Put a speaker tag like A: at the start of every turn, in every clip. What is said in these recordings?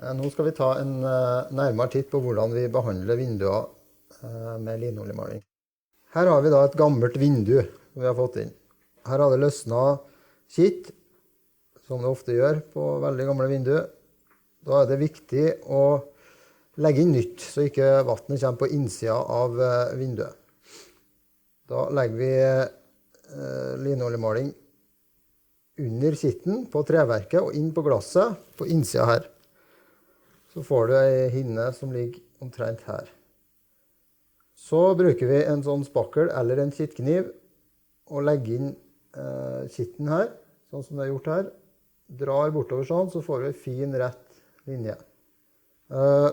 A: Nå skal vi ta en nærmere titt på hvordan vi behandler vinduer med linoljemaling. Her har vi da et gammelt vindu som vi har fått inn. Her har det løsnet kitt, som det ofte gjør på veldig gamle vinduer. Da er det viktig å legge inn nytt, så ikke vannet kommer på innsida av vinduet. Da legger vi linoljemaling under kitten på treverket og inn på glasset på innsida her. Så får du en hinne som ligger omtrent her. Så bruker vi en sånn spakkel eller en kittkniv og legger inn kitten her, sånn som det er gjort her. Drar bortover sånn, så får du en fin rett linje.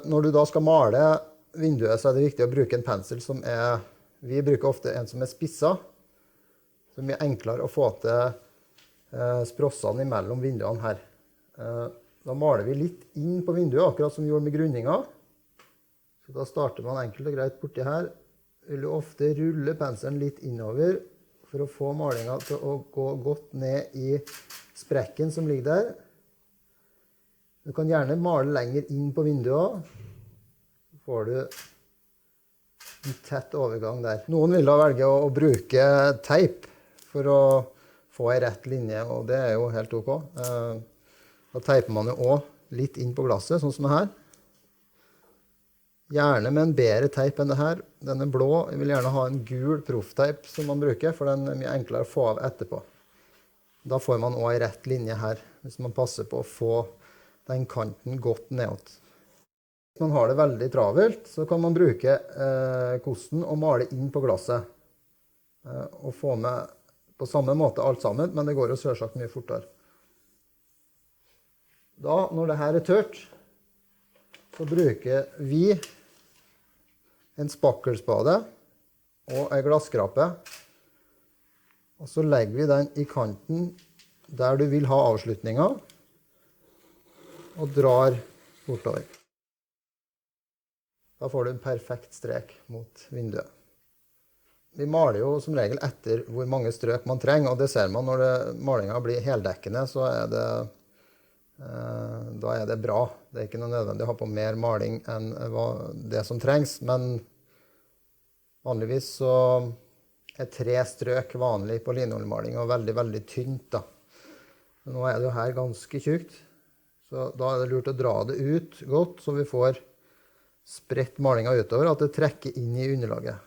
A: Når du da skal male vinduet, så er det viktig å bruke en pensel som er, vi bruker ofte en som er spisset, så det er mye enklere å få til sprossene imellom vinduene her. Da maler vi litt inn på vinduet, akkurat som vi gjorde med grunninga. Så da starter man enkelt og greit borti her. Vil du ofte rulle penselen litt innover for å få malingen til å gå godt ned i sprekken som ligger der. Du kan gjerne male lenger inn på vinduet. Så får du en tett overgang der. Noen vil da velge å bruke teip for å få en rett linje, og det er jo helt ok. Da teiper man jo også litt inn på glasset, sånn som det her. Gjerne med en bedre teip enn det her. Den er blå. Jeg vil gjerne ha en gul proffteip som man bruker, for den er mye enklere å få av etterpå. Da får man også en rett linje her, hvis man passer på å få den kanten godt nedåt. Hvis man har det veldig travelt, så kan man bruke kosten og male inn på glasset. Og få med på samme måte alt sammen, men det går jo selvsagt mye fortere. Da, når det her er tørt, så bruker vi en spakkelspade og en glasskrape. Og så legger vi den i kanten der du vil ha avslutningen, og drar bortover. Da får du en perfekt strek mot vinduet. Vi maler jo som regel etter hvor mange strøk man trenger, og det ser man når malingen blir heldekkende, så er det da er det bra. Det er ikke noe nødvendig å ha på mer maling enn det som trengs, men vanligvis så er 3 strøk vanlig på linoljemaling, og veldig, veldig tynt da. Nå er det jo her ganske tjukt, så da er det lurt å dra det ut godt, så vi får spredt malingen utover, at det trekker inn i underlaget.